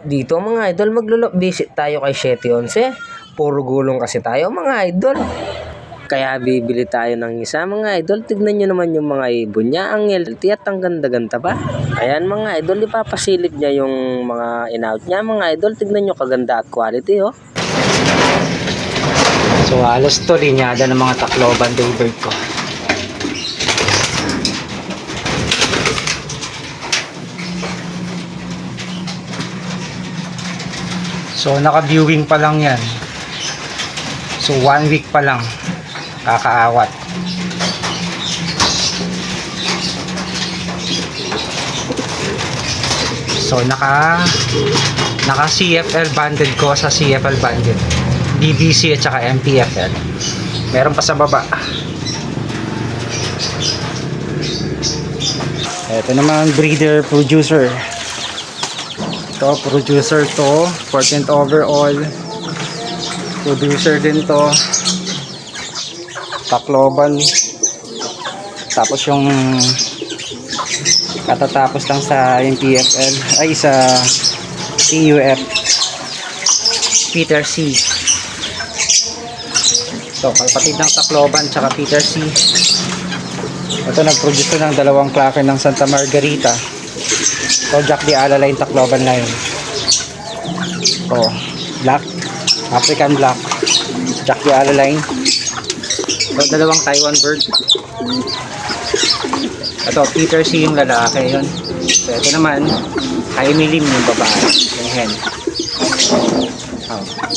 Dito mga idol, visit tayo kay 711. Puro gulong kasi tayo mga idol. Kaya bibili tayo ng isa mga idol. Tignan nyo naman yung mga ibon niya. Ang healthy at ang ganda-ganda pa. Ayan mga idol, ipapasilip niya yung mga in-out niya mga idol. Tignan nyo kaganda at quality oh. So halos to linyada ng mga Tacloban daybird ko. So naka-viewing pa lang yan. So 1 week pa lang kakaawat. So naka CFL banded ko sa CFL banded, DBC at saka MPFL. Meron pa sa baba. Ito naman breeder producer. Ito producer to, 14th overall. Producer din to. Tacloban. Tapos yung katatapos lang sa MPFL ay sa TUF Peter C. So kapatid ng Tacloban tsaka Peter C. Ito nag-produce ng dalawang clacker ng Santa Margarita. So Jack di Alala yung Tacloban na yun. So black, African black, Jack di Alala. So dalawang Taiwan bird. Ito Peter C yung lalaki yun. So ito naman Kaimilim yung babae, yung hen.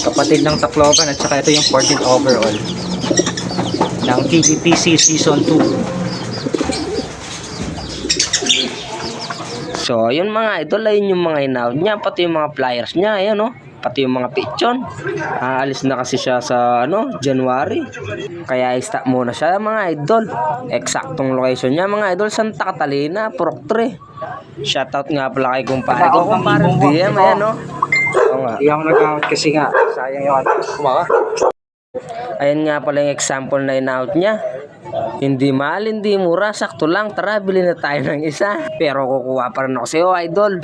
Kapatid ng Tacloban at saka ito yung 14th overall ng TVPC season 2. So yun mga idol, ayun yung mga in-out niya. Pati yung mga flyers niya, ayan oh. Pati yung mga pigeon. Aalis na kasi siya sa January. Kaya i-stop muna siya mga idol. Eksaktong location niya mga idol, Santa Catalina, Purok 3. Shoutout nga pala kay kumpare ko. Kumpare DM, ayan oh. Oo nga. Hindi ako nag-out kasi nga sayang yun. Ayan nga pala yung example na in-out niya. Hindi mahal, hindi mura, sakto lang. Tara, bilhin na tayo ng isa. Pero kukuha pa rin ako sa'yo idol.